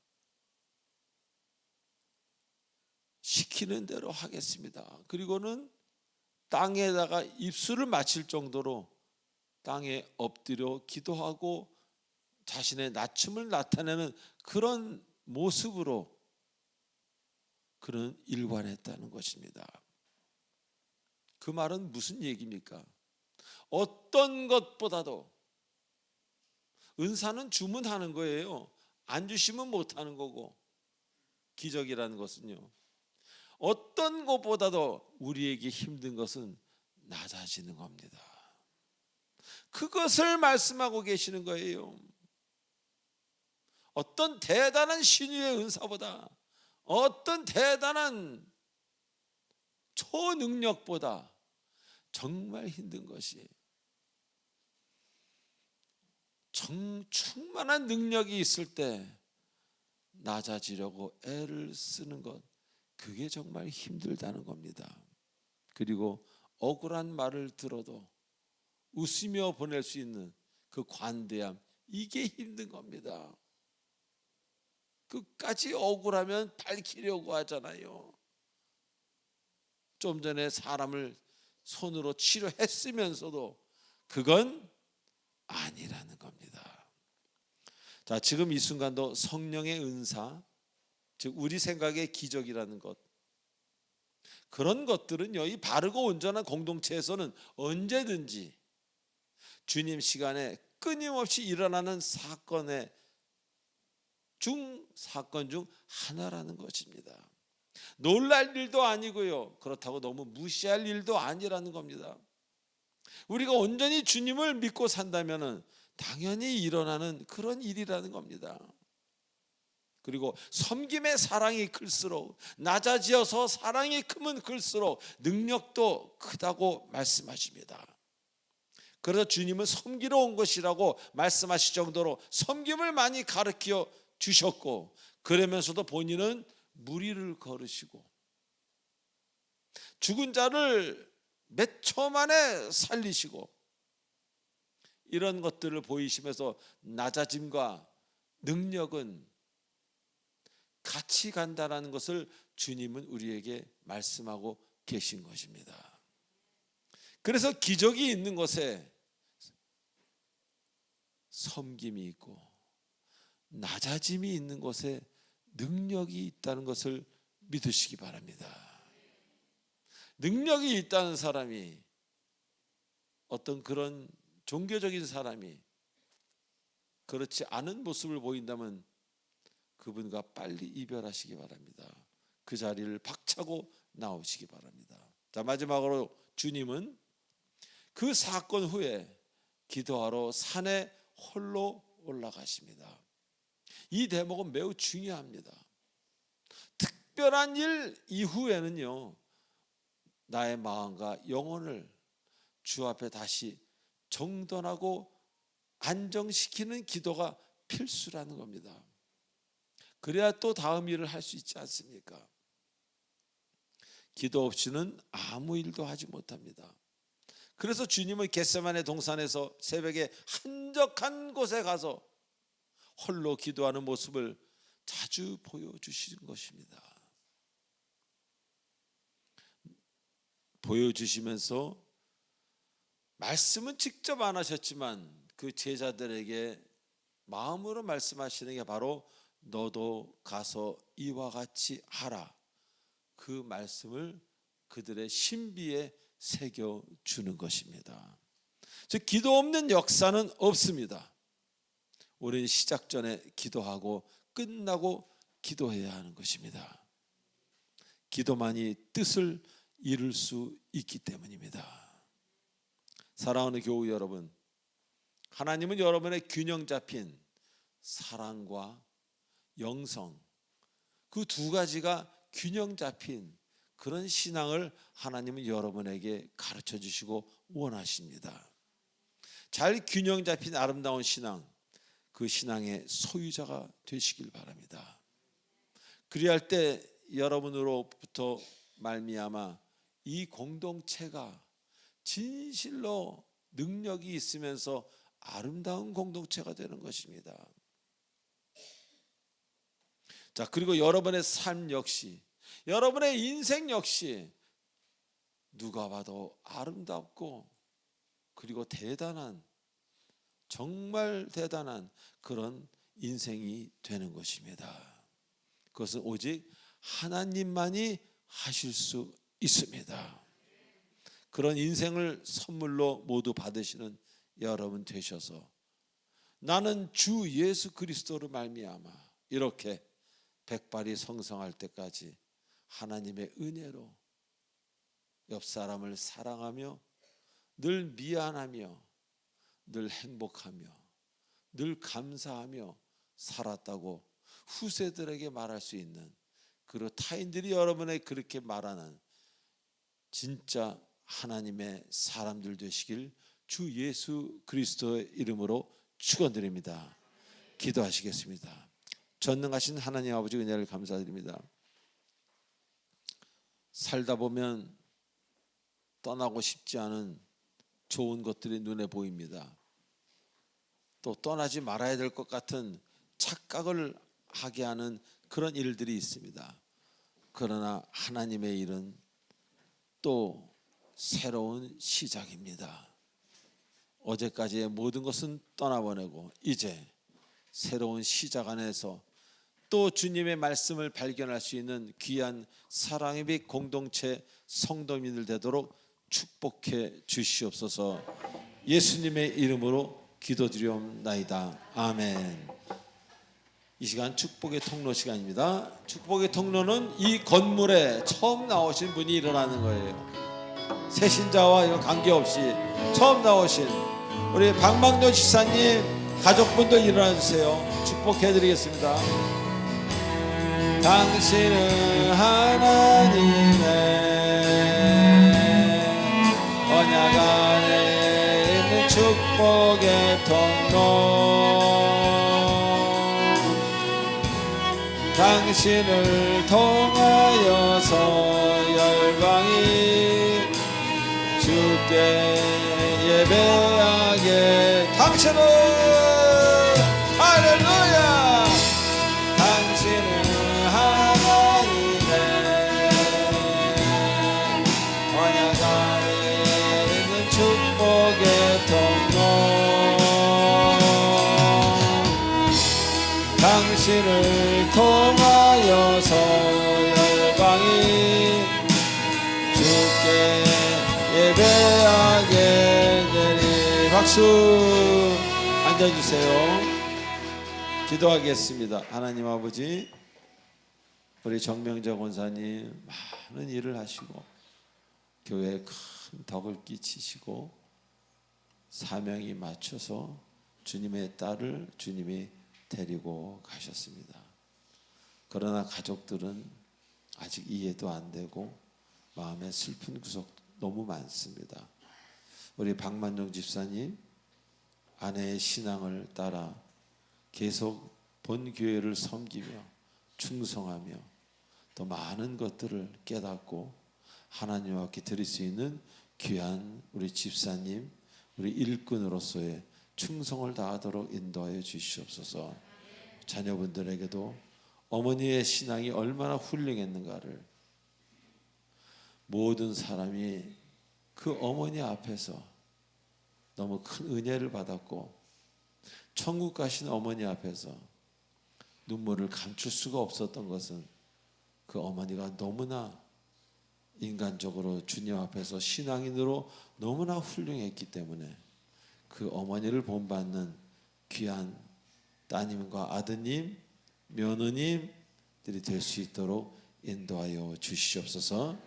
시키는 대로 하겠습니다. 그리고는 땅에다가 입술을 맞힐 정도로 땅에 엎드려 기도하고 자신의 낮춤을 나타내는 그런 모습으로 그는 일관했다는 것입니다. 그 말은 무슨 얘기입니까? 어떤 것보다도 은사는 주문하는 거예요. 안 주시면 못하는 거고, 기적이라는 것은요, 어떤 것보다도 우리에게 힘든 것은 낮아지는 겁니다. 그것을 말씀하고 계시는 거예요. 어떤 대단한 신유의 은사보다, 어떤 대단한 초능력보다 정말 힘든 것이 충만한 능력이 있을 때 낮아지려고 애를 쓰는 것, 그게 정말 힘들다는 겁니다. 그리고 억울한 말을 들어도 웃으며 보낼 수 있는 그 관대함, 이게 힘든 겁니다. 끝까지 억울하면 밝히려고 하잖아요. 좀 전에 사람을 손으로 치료했으면서도 그건 아니라는 겁니다. 자, 지금 이 순간도 성령의 은사, 즉 우리 생각의 기적이라는 것, 그런 것들은요, 이 바르고 온전한 공동체에서는 언제든지 주님 시간에 끊임없이 일어나는 사건 중 하나라는 것입니다. 놀랄 일도 아니고요, 그렇다고 너무 무시할 일도 아니라는 겁니다. 우리가 온전히 주님을 믿고 산다면 당연히 일어나는 그런 일이라는 겁니다. 그리고 섬김의 사랑이 클수록, 낮아지어서 사랑이 크면 클수록 능력도 크다고 말씀하십니다. 그래서 주님은 섬기러 온 것이라고 말씀하실 정도로 섬김을 많이 가르쳐 주셨고, 그러면서도 본인은 무리를 걸으시고 죽은 자를 몇 초 만에 살리시고, 이런 것들을 보이시면서 낮아짐과 능력은 같이 간다는 것을 주님은 우리에게 말씀하고 계신 것입니다. 그래서 기적이 있는 곳에 섬김이 있고, 낮아짐이 있는 곳에 능력이 있다는 것을 믿으시기 바랍니다. 능력이 있다는 사람이, 어떤 그런 종교적인 사람이 그렇지 않은 모습을 보인다면 그분과 빨리 이별하시기 바랍니다. 그 자리를 박차고 나오시기 바랍니다. 자, 마지막으로 주님은 그 사건 후에 기도하러 산에 홀로 올라가십니다. 이 대목은 매우 중요합니다. 특별한 일 이후에는요, 나의 마음과 영혼을 주 앞에 다시 정돈하고 안정시키는 기도가 필수라는 겁니다. 그래야 또 다음 일을 할 수 있지 않습니까? 기도 없이는 아무 일도 하지 못합니다. 그래서 주님은 겟세마네 동산에서 새벽에 한적한 곳에 가서 홀로 기도하는 모습을 자주 보여주시는 것입니다. 보여주시면서 말씀은 직접 안 하셨지만 그 제자들에게 마음으로 말씀하시는 게 바로 너도 가서 이와 같이 하라, 그 말씀을 그들의 신비에 새겨주는 것입니다. 즉, 기도 없는 역사는 없습니다. 우리는 시작 전에 기도하고 끝나고 기도해야 하는 것입니다. 기도만이 뜻을 이룰 수 있기 때문입니다. 사랑하는 교우 여러분, 하나님은 여러분의 균형 잡힌 사랑과 영성, 그 두 가지가 균형 잡힌 그런 신앙을 하나님은 여러분에게 가르쳐 주시고 원하십니다. 잘 균형 잡힌 아름다운 신앙, 그 신앙의 소유자가 되시길 바랍니다. 그리할 때 여러분으로부터 말미암아 이 공동체가 진실로 능력이 있으면서 아름다운 공동체가 되는 것입니다. 자, 그리고 여러분의 삶 역시, 여러분의 인생 역시 누가 봐도 아름답고 그리고 대단한, 정말 대단한 그런 인생이 되는 것입니다. 그것은 오직 하나님만이 하실 수 있습니다. 그런 인생을 선물로 모두 받으시는 여러분 되셔서 나는 주 예수 그리스도로 말미암아 이렇게 백발이 성성할 때까지 하나님의 은혜로 옆 사람을 사랑하며 늘 미안하며 늘 행복하며 늘 감사하며 살았다고 후세들에게 말할 수 있는, 그리고 타인들이 여러분에게 그렇게 말하는 진짜 하나님의 사람들 되시길 주 예수 그리스도의 이름으로 축원드립니다. 기도하시겠습니다. 전능하신 하나님 아버지 은혜를 감사드립니다. 살다 보면 떠나고 싶지 않은 좋은 것들이 눈에 보입니다. 또 떠나지 말아야 될 것 같은 착각을 하게 하는 그런 일들이 있습니다. 그러나 하나님의 일은 또 새로운 시작입니다. 어제까지의 모든 것은 떠나보내고 이제 새로운 시작 안에서 또 주님의 말씀을 발견할 수 있는 귀한 사랑의 빛 공동체 성도민들 되도록 축복해 주시옵소서. 예수님의 이름으로 기도드리옵나이다. 아멘. 이 시간 축복의 통로 시간입니다. 축복의 통로는 이 건물에 처음 나오신 분이 일어나는 거예요. 새신자와 이런 관계없이 처음 나오신 우리 박망도 집사님 가족분들 일어나 주세요. 축복해 드리겠습니다. 당신은 하나님의 언약 안에 있는 축복의 통로, 당신을 통하여서 열방이 주께 예배하게, 당신은 할렐루야, 당신은 하나님의 언약 안에 있는 축복의 통로, 당신을 통하여서 열방이 주께 예배하게 되리. 박수. 앉아주세요. 기도하겠습니다. 하나님 아버지, 우리 정명재 권사님 많은 일을 하시고 교회에 큰 덕을 끼치시고 사명이 맞춰서 주님의 딸을 주님이 데리고 가셨습니다. 그러나 가족들은 아직 이해도 안 되고 마음에 슬픈 구석 너무 많습니다. 우리 박만종 집사님 아내의 신앙을 따라 계속 본교회를 섬기며 충성하며 또 많은 것들을 깨닫고 하나님 앞에 드릴 수 있는 귀한 우리 집사님, 우리 일꾼으로서의 충성을 다하도록 인도하여 주시옵소서. 자녀분들에게도 어머니의 신앙이 얼마나 훌륭했는가를 모든 사람이 그 어머니 앞에서 너무 큰 은혜를 받았고 천국 가신 어머니 앞에서 눈물을 감출 수가 없었던 것은 그 어머니가 너무나 인간적으로 주님 앞에서 신앙인으로 너무나 훌륭했기 때문에 그 어머니를 본받는 귀한 따님과 아드님, 며느님들이 될 수 있도록 인도하여 주시옵소서.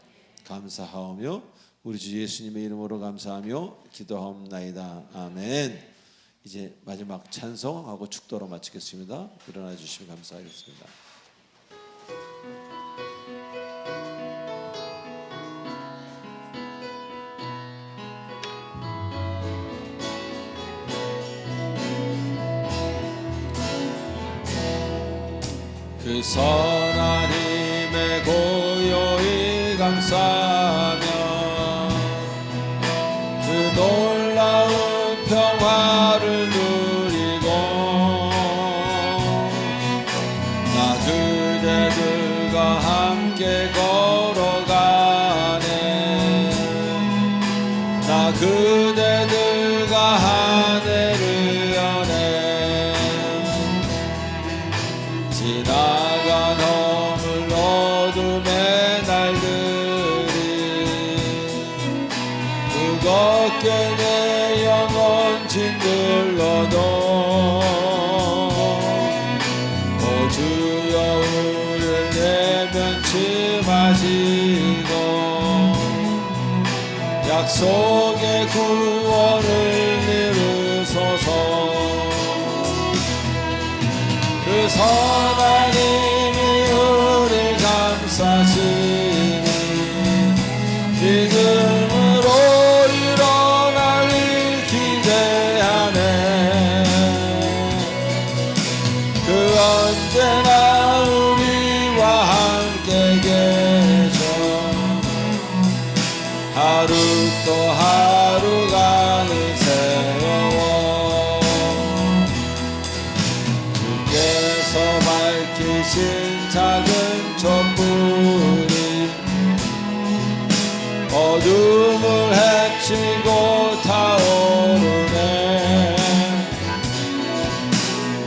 감사하오며 우리 주 예수님의 이름으로 감사하며 기도하옵나이다. 아멘. 이제 마지막 찬송하고 축도로 마치겠습니다. 일어나 주시면 감사하겠습니다. 그 선한 힘에 고요히 감싸며 그 놀라운 평화를 누리고 나 그대들과 함께 걸어가네. 나 그대들과 하늘을 여네. 지나간 허물 어둠의 날들이 무겁게 내 영혼 짓눌러도 오 주여 우릴 내면침하시고 약속의 구원을 이루소서. 그 선한 힘이 우릴 감싸시니 믿음으로 일어나길 기대하네. 그 언제나 우리와 함께 계셔 하루 또 하루가 세워 주께서 밝히신 작은 촛불이 어둠을 헤치고 타오르네.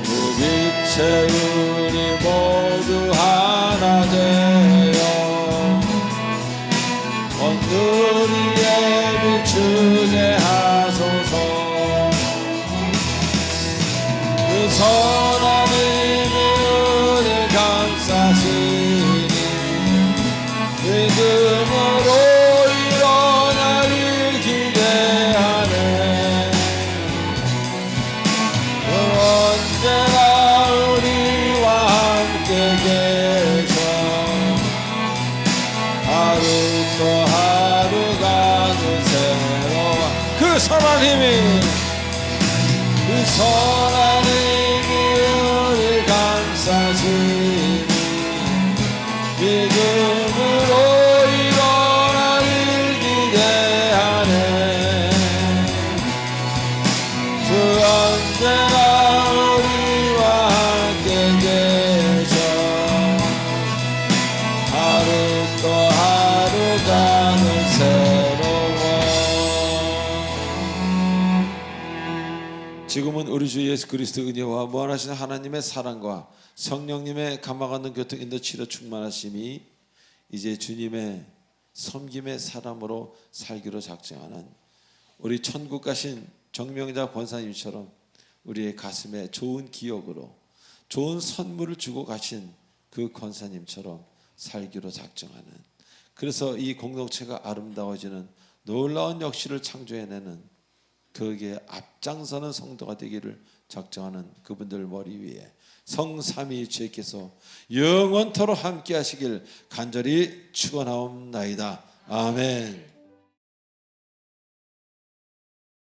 그 빛에 우리 모두 하나 되어 온누리 비추게 하소서. 그 선한 힘이 우릴 감싸시니 믿음으로 일어나길 기대하네. 그 언제나 우리와 함께 계셔 하루 또 하루가 새로워. 그 선한 힘이 우릴 감싸시니 믿음으로 일어나길 기대하네. 주 언제나 우리와 함께 계셔 하루 또 하루가 새로워. 지금은 우리 주 예수 그리스도 은혜와 무한하신 하나님의 사랑과 성령님의 감화받는 교통 인도 치료 충만하심이 이제 주님의 섬김의 사람으로 살기로 작정하는 우리 천국 가신 정명자 권사님처럼 우리의 가슴에 좋은 기억으로 좋은 선물을 주고 가신 그 권사님처럼 살기로 작정하는, 그래서 이 공동체가 아름다워지는 놀라운 역시를 창조해내는 거기에 앞장서는 성도가 되기를 작정하는 그분들 머리 위에 성삼위일체께서 영원토록 함께 하시길 간절히 축원하옵나이다. 아멘.